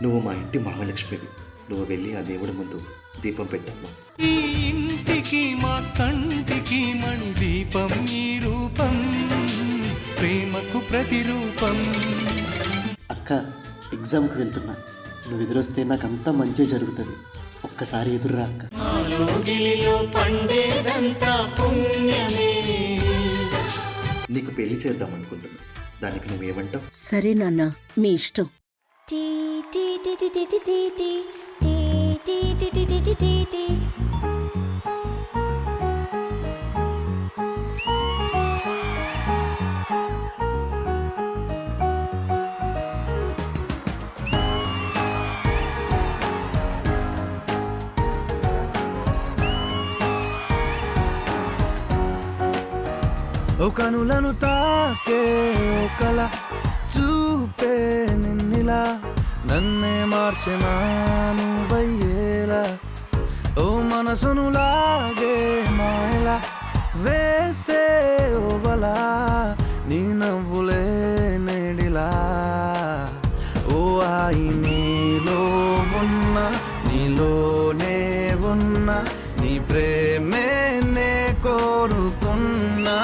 S14: నువ్వు మా ఇంటి మహాలక్ష్మివి. నువ్వు వెళ్ళి ఆ దేవుడి ముందు దీపం పెట్టమ్మా.
S13: ఈ ఇంటికి మా కంటికి మణి దీపం, ఈ రూపం ప్రేమకు ప్రతిరూపం.
S14: అక్క, ఎగ్జామ్కి వెళ్తున్నా. నువ్వు ఎదురొస్తే నాకంతా మంచి జరుగుతుంది. ఒక్కసారి ఎదురురా అక్క.
S13: మాలో గిలిలో పండేదంతా పుణ్యమే.
S14: నీకు పెళ్లి చేద్దాం అనుకుంటున్నా, దానికి నువ్వేమంటావు?
S15: సరే నాన్న, మీ ఇష్టం.
S7: టీ టీ టీ టీ టీ టీ టీ టీ టీ టీ టీ టీ టీ టీ.
S12: ఓ కనులను తాకే ఒకల చూపే నిన్నిలా, నన్నే మార్చెనా నువ్వయ్యేలా. ఓ మనసును లాగే మాయలా వేసే ఓవలా, నీ నవ్వులే నేడిలా. ఓ ఆయి నీలో ఉన్న, నీలోనే ఉన్న, నీ ప్రేమే నే కోరుకున్నా.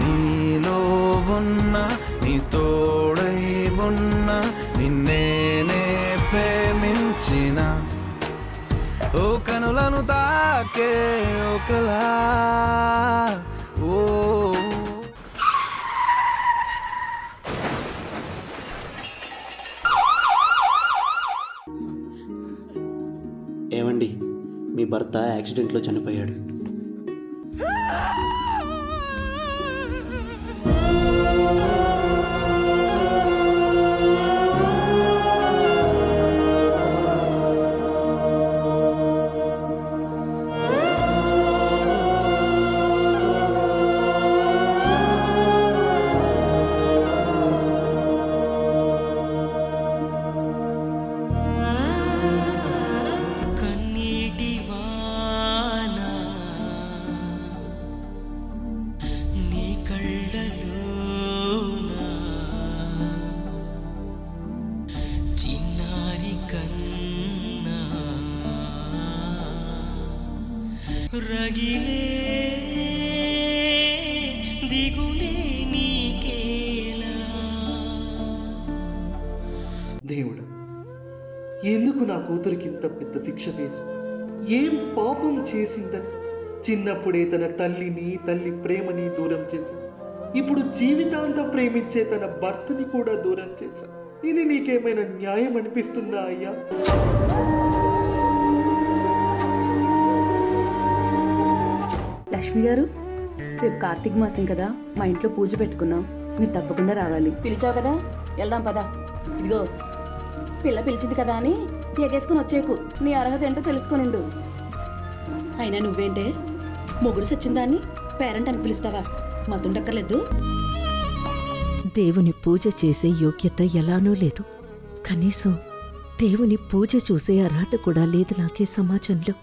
S12: నీలో ఉన్న, నీ తోడై ఉన్న, నిన్నేనే ప్రేమించిన. ఓ కనులను తాకే ఒకలా. ఓ
S14: ఏమండి, మీ భర్త యాక్సిడెంట్లో చనిపోయాడు.
S13: రగిలే దిగులే నీకేలా.
S14: దేవుడు, ఎందుకు నా కూతురికి ఇంత పెద్ద శిక్ష వేసి, ఏం పాపం చేసిందని చిన్నప్పుడే తన తల్లి ప్రేమని దూరం చేశా. ఇప్పుడు జీవితాంతం ప్రేమించే తన భర్తని కూడా దూరం చేశా. ఇది నీకేమైనా న్యాయం అనిపిస్తుందా అయ్యా?
S3: లక్ష్మి గారు, రేపు కార్తీక మాసం కదా, మా ఇంట్లో పూజ పెట్టుకున్నాం, మీరు తప్పకుండా రావాలి. పిలిచావు కదా, వెళ్దాం పదా. ఇదిగో పిల్ల పిలిచింది కదా అని ఎగేసుకుని వచ్చేకు, నీ అర్హత ఏంటో తెలుసుకొనిండు. అయినా నువ్వేంటే మొగుడు సచ్చిందాన్ని పేరెంట్ అని పిలుస్తావా? మతుండక్కర్లేదు.
S15: దేవుని పూజ చేసే యోగ్యత ఎలానో లేదు. కనీసం దేవుని పూజ చూసే అర్హత కూడా లేదు నాకే సమాజంలో.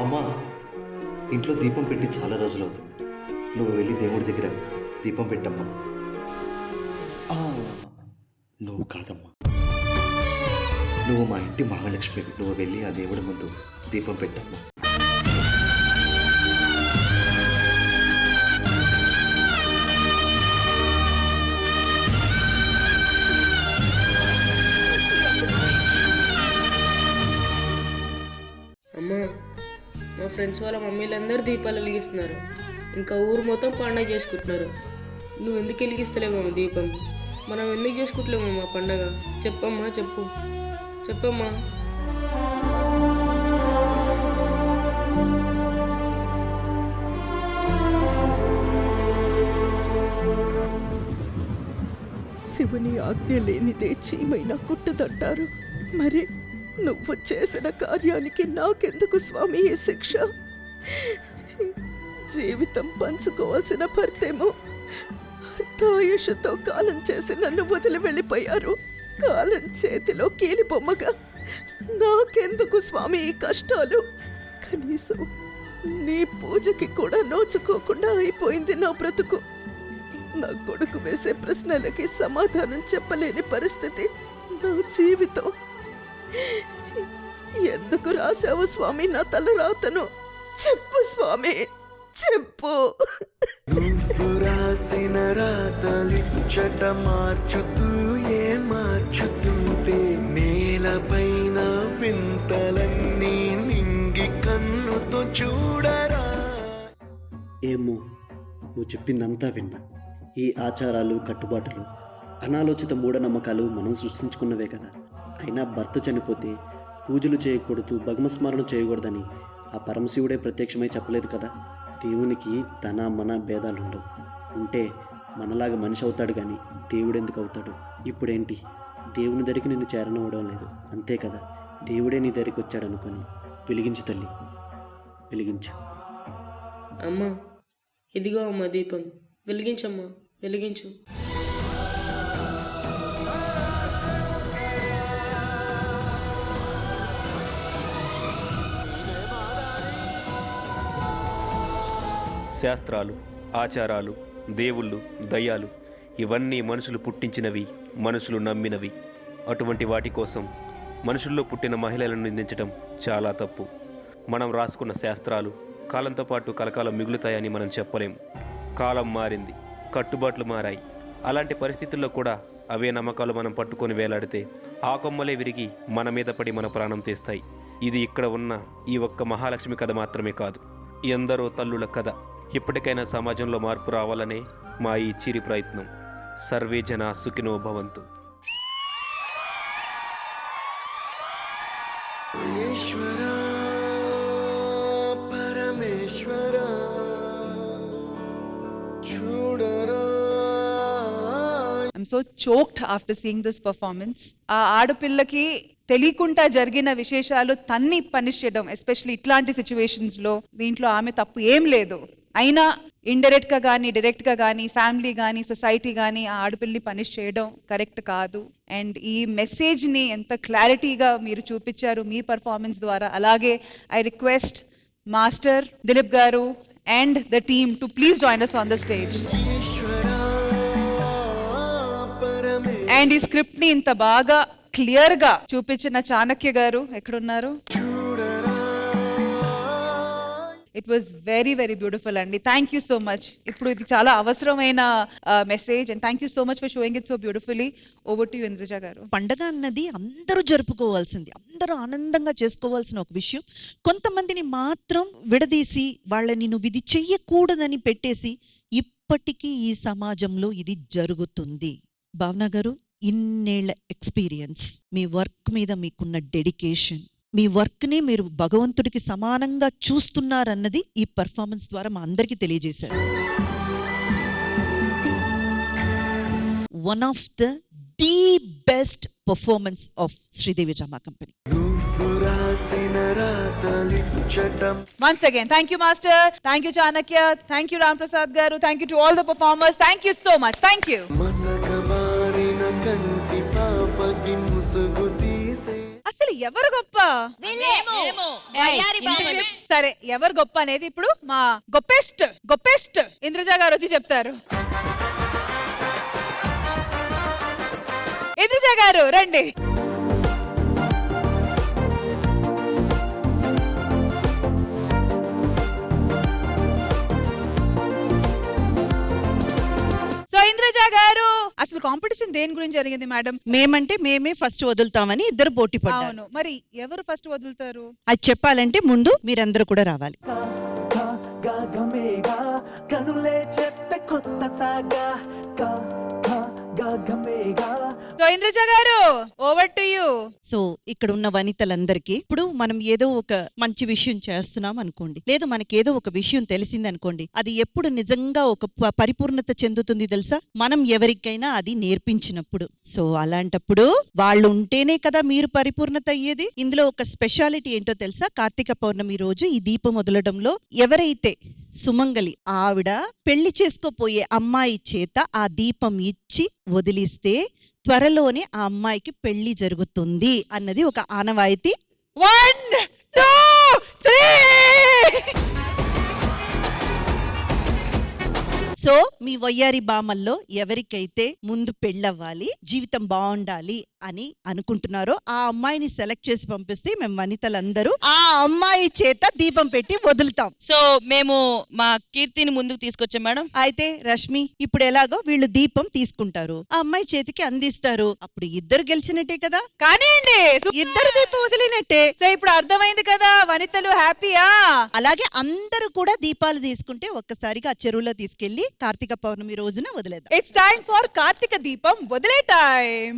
S14: అమ్మా, ఇంట్లో దీపం పెట్టి చాలా రోజులు అవుతుంది. నువ్వు వెళ్ళి దేవుడి దగ్గర దీపం పెట్టమ్మా. నువ్వు కాదమ్మా, నువ్వు మా ఇంటి మహాలక్ష్మి. నువ్వు వెళ్ళి ఆ దేవుడి ముందు దీపం పెట్టమ్మా.
S3: అమ్మా, మా ఫ్రెండ్స్ వాళ్ళ మమ్మీలందరూ దీపాలు వెలిగిస్తున్నారు. ఇంకా ఊరు మొత్తం పండగ చేసుకుంటున్నారు. నువ్వు ఎందుకు వెలిగిస్తలేమమ్మా దీపం? మనం ఎందుకు చేసుకుంటలేమమ్మా పండగ? చెప్పమ్మా, చెప్పమ్మా.
S10: శివుని ఆజ్ఞ లేనిదే చీమైనా కుట్టదంటారు. మరి నువ్వు చేసిన కార్యానికి నాకెందుకు స్వామి ఈ శిక్ష? జీవితం పంచుకోవాల్సిన భర్తేమో అర్ధాయుషతో కాలం చేసి నన్ను వదిలి వెళ్ళిపోయారు. కాలం చేతిలో కీలిబొమ్మగా నాకెందుకు స్వామి ఈ కష్టాలు? కనీసం నీ పూజకి కూడా నోచుకోకుండా అయిపోయింది నా బ్రతుకు. నా కొడుకు వేసే ప్రశ్నలకి సమాధానం చెప్పలేని పరిస్థితి నా జీవితం. ఎందుకు రాసావు స్వామి నా తల రాతను? చెప్పు స్వామి, చెప్పు.
S13: నువ్వు రాసిన రాతలిచ్చట మార్చుతూ మార్చుతుంటే నేలపైన వింతలన్నీ నింగి కన్నుతో చూడరా.
S14: ఏమో, నువ్వు చెప్పిందంతా విన్నా. ఈ ఆచారాలు, కట్టుబాటులు, అనాలోచిత మూఢనమ్మకాలు మనం సృష్టించుకున్నవే కదా. అయినా భర్త చనిపోతే పూజలు చేయకూడదు, భగవస్మరణ చేయకూడదని ఆ పరమశివుడే ప్రత్యక్షమై చెప్పలేదు కదా. దేవునికి తన మన భేదాలుండవు. ఉంటే మనలాగా మనిషి అవుతాడు కానీ దేవుడెందుకు అవుతాడు? ఇప్పుడేంటి, దేవుని దగ్గరికి నిన్ను చేరనవడం లేదు, అంతే కదా. దేవుడే నీ దగ్గరికి వచ్చాడు అనుకొని వెలిగించు తల్లి, వెలిగించు.
S3: అమ్మా, ఇదిగో అమ్మా దీపం, వెలిగించమ్మా, వెలిగించు.
S16: శాస్త్రాలు, ఆచారాలు, దేవుళ్ళు, దయ్యాలు ఇవన్నీ మనుషులు పుట్టించినవి, మనుషులు నమ్మినవి. అటువంటి వాటి కోసం మనుషుల్లో పుట్టిన మహిళలను నిందించడం చాలా తప్పు. మనం రాసుకున్న శాస్త్రాలు కాలంతో పాటు కలకాలం మిగులుతాయని మనం చెప్పలేం. కాలం మారింది, కట్టుబాట్లు మారాయి. అలాంటి పరిస్థితుల్లో కూడా అవే నమ్మకాలు మనం పట్టుకొని వేలాడితే ఆ కొమ్మలే విరిగి మన మీద పడి మన ప్రాణం తీస్తాయి. ఇది ఇక్కడ ఉన్న ఈ ఒక్క మహాలక్ష్మి కథ మాత్రమే కాదు, ఎందరో తల్లుల కథ. ఇప్పటికైనా సమాజంలో మార్పు రావాలనే మా ఈ చిరి ప్రయత్నం. సర్వే జనా సుఖినో భవంతు.
S13: ఈశ్వరా పరమేశ్వరా చూడరా.
S5: I'm so choked after seeing this performance. ఆ ఆడపిల్లకి తెలియకుండా జరిగిన విశేషాలు తన్ని పనిష్ చేయడం, ఎస్పెషల్లీ ఇట్లాంటి సిచ్యువేషన్స్ లో, దీంట్లో ఆమె తప్పు ఏం లేదు. అయినా ఇండైరెక్ట్ గా కానీ డైరెక్ట్ గా కానీ ఫ్యామిలీ కానీ సొసైటీ కానీ ఆ ఆడపిల్లని పనిష్ చేయడం కరెక్ట్ కాదు. అండ్ ఈ మెసేజ్ ని ఎంత క్లారిటీగా మీరు చూపించారు మీ పర్ఫార్మెన్స్ ద్వారా. అలాగే ఐ రిక్వెస్ట్ మాస్టర్ దిలీప్ గారు and the team to please join us on the stage. And ఈ స్క్రిప్ట్ ని ఇంత బాగా క్లియర్ గా చూపించిన చాణక్య గారు ఎక్కడున్నారు? It was very very beautiful అండి. Thank you so much. ఇప్పుడు ఇది చాలా అవసరమైన message and thank you so much for showing it so beautifully. Over to Indraja garu.
S10: పండగ అన్నది అందరూ జరుపుకోవాల్సింది, అందరూ ఆనందంగా చేసుకోవాల్సిన ఒక విషయం. కొంతమందిని మాత్రం విడదీసి వాళ్ళని నువ్వు ఇది చెయ్యకూడదని పెట్టేసి ఇప్పటికీ ఈ సమాజంలో ఇది జరుగుతుంది. భావన గారు, ఇన్నేళ్ల ఎక్స్పీరియన్స్, మీ వర్క్ మీద మీకున్న డెడికేషన్, మీ వర్క్ ని మీరు భగవంతుడికి సమానంగా చూస్తున్నారన్నది ఈ పెర్ఫార్మెన్స్ ద్వారా మా అందరికీ తెలియజేశారు. One of the best performance of Sridevi drama company.
S5: Once again, thank you Master, thank you Chanakya, thank you Ram Prasad garu, thank you to all the performers, thank you so much, thank you. అసలు ఎవరు గొప్ప? సరే, ఎవరు గొప్ప అనేది ఇప్పుడు మా గొప్పెస్ట్ ఇంద్రజ గారు వచ్చి చెప్తారు. ఇంద్రజ గారు రండి. సో ఇంద్రజ గారు, అసలు కాంపిటీషన్ దేని గురించి జరిగింది మేడం?
S10: మేమే ఫస్ట్ వదులుతామని ఇద్దరు పోటీ పడ్డారు.
S5: అవును, మరి ఎవరు ఫస్ట్ వదులుతారు?
S10: అది చెప్పాలంటే ముందు మీరందరూ కూడా రావాలి.
S5: సో ఇంద్రజ గారు, ఓవర్ టు యు.
S10: సో ఇక్కడ ఉన్న వనితలందరికీ ఇప్పుడు మనం ఏదో ఒక మంచి విషయం చేస్తున్నాం అనుకోండి, లేదు మనకేదో ఒక విషయం తెలిసింది అనుకోండి, అది ఎప్పుడు నిజంగా ఒక పరిపూర్ణత చెందుతుంది తెలుసా? మనం ఎవరికైనా అది నేర్పించినప్పుడు. సో అలాంటప్పుడు వాళ్ళు ఉంటేనే కదా మీరు పరిపూర్ణత అయ్యేది. ఇందులో ఒక స్పెషాలిటీ ఏంటో తెలుసా? కార్తీక పౌర్ణమి రోజు ఈ దీపం వదలడంలో ఎవరైతే సుమంగలి ఆవిడ పెళ్లి చేసుకోపోయే అమ్మాయి చేత ఆ దీపం ఇచ్చి వదిలిస్తే త్వరలోనే ఆ అమ్మాయికి పెళ్లి జరుగుతుంది అన్నది ఒక ఆనవాయితీ.
S5: 1 2 3.
S10: సో మీ వయ్యారి బామల్లో ఎవరికైతే ముందు పెళ్ళవ్వాలి, జీవితం బాగుండాలి అని అనుకుంటున్నారో ఆ అమ్మాయిని సెలెక్ట్ చేసి పంపిస్తే మేము వనితలందరూ ఆ అమ్మాయి చేత దీపం పెట్టి వదులుతాం.
S17: సో మేము మా కీర్తిని ముందుకు తీసుకొచ్చాం మేడం.
S10: అయితే రష్మి, ఇప్పుడు ఎలాగో వీళ్ళు దీపం తీసుకుంటారు, ఆ అమ్మాయి చేతికి అందిస్తారు. అప్పుడు ఇద్దరు గెలిచినట్టే కదా?
S5: కానివ్వండి,
S10: ఇద్దరు దీపం వదిలినట్టే.
S5: సో ఇప్పుడు అర్థమైంది కదా, వనితలు హ్యాపీయా?
S10: అలాగే అందరూ కూడా దీపాలు తీసుకుంటే ఒక్కసారిగా ఆ చెరువులో తీసుకెళ్లి కార్తీక పౌర్ణమి రోజున వదిలేద్దాం.
S5: ఇట్స్ టైం ఫర్ కార్తీక దీపం వదిలే టైం.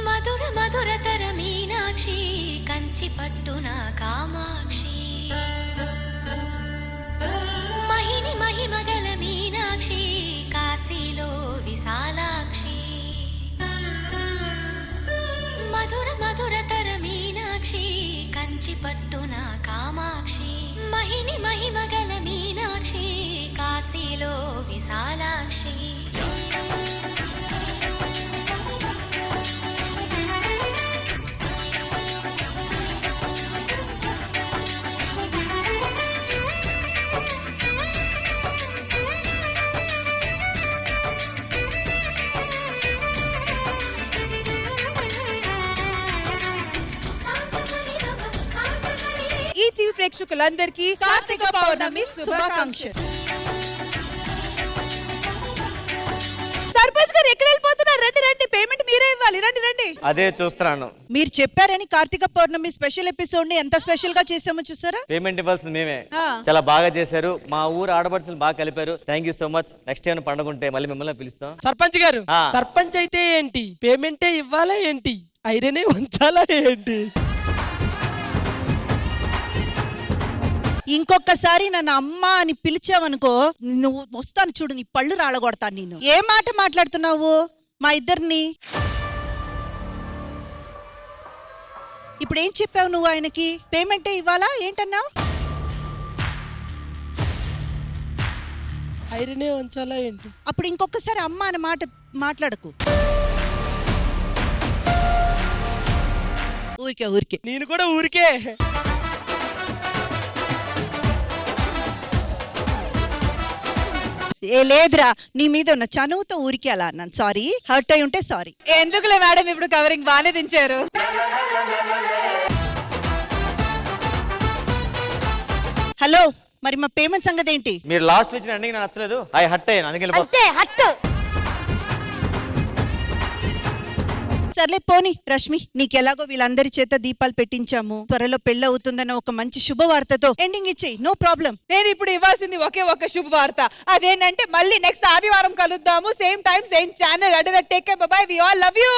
S7: మధుర మధురతర మీనాక్షి, కంచి పట్టున కామాక్షి, మహిని మహిమగల మీనాక్షి, కాశీలో విశాలాక్షి. మధుర మధురతర మీనాక్షి, కంచి పట్టున కామాక్షి, మహిని మహిమగల మీనాక్షి, కాశీలో విశాలాక్షి.
S5: ఈ టీవీ ప్రేక్షకులందరికీ కార్తీక పౌర్ణమి శుభాకాంక్షలు. సర్పంచ్ గారు ఎక్కడ వెళ్ళిపోతున్నారు? రండి రండి, పేమెంట్ మీరే ఇవ్వాలి. రండి రండి.
S2: అదే చూస్తున్నాను.
S10: మీరు చెప్పారని కార్తీక పౌర్ణమి స్పెషల్ ఎపిసోడ్ ని ఎంత స్పెషల్ గా చేసామో చూసారా?
S2: పేమెంట్ ఇవ్వాల్సింది మేమే. చాలా బాగా చేశారు. మా ఊరు ఆడపడుచులు బాగా కలిపారు. Thank you so much. Next time పండుగ ఉంటే మళ్ళీ మిమ్మల్ని పిలుస్తాం.
S6: సర్పంచ్ గారు, సర్పంచ్ అయితే ఏంటి, పేమెంటే ఇవ్వాలా ఏంటి, ఐరనే ఉంచాలా ఏంటి?
S10: ఇంకొకసారి నన్ను అమ్మ అని పిలిచావనుకో, నువ్వు వస్తాను చూడు, నీ పళ్ళు రాలగొడతాను. నేను ఏ మాట మాట్లాడుతున్నావు మా ఇద్దరిని? ఇప్పుడు ఏం చెప్పావు నువ్వు ఆయనకి? పేమెంటే ఇవ్వాలా ఏంటన్నావు?
S6: ఐరనే ఉంచాలా ఏంటి?
S10: అప్పుడు ఇంకొకసారి అమ్మ అనే మాట మాట్లాడకు. ఊరికే
S6: నేను కూడా ఊరికే.
S10: లేదురా, నీ మీద ఉన్న చనువుతో ఊరికే అలా అన్నాను. సారీ, హర్ట్ అయి ఉంటే సారీ.
S5: ఎందుకులే మేడం, ఇప్పుడు కవరింగ్ బాగానే దించారు.
S10: హలో, మరి మా పేమెంట్ సంగతి ఏంటి?
S2: మీరు లాస్ట్ ఇచ్చిన ఎండింగ్ నాకు నచ్చలేదు. హట్ అయ్యాను, అందుకే
S1: అంతే హట్టు.
S10: సర్లే పోనీ రష్మి, నీకెలాగో వీళ్ళందరి చేత దీపాలు పెట్టించాము, త్వరలో పెళ్లి అవుతుందన్న ఒక మంచి శుభవార్తతో ఎండింగ్ ఇచ్చేయి. No problem.
S5: నేను ఇప్పుడు ఇవ్వాల్సింది ఒకే ఒక శుభవార్త. అదేంటంటే మళ్ళీ నెక్స్ట్ ఆదివారం కలుద్దాము, సేమ్ టైం సేమ్ ఛానల్. అటు take care, bye bye, we all love you.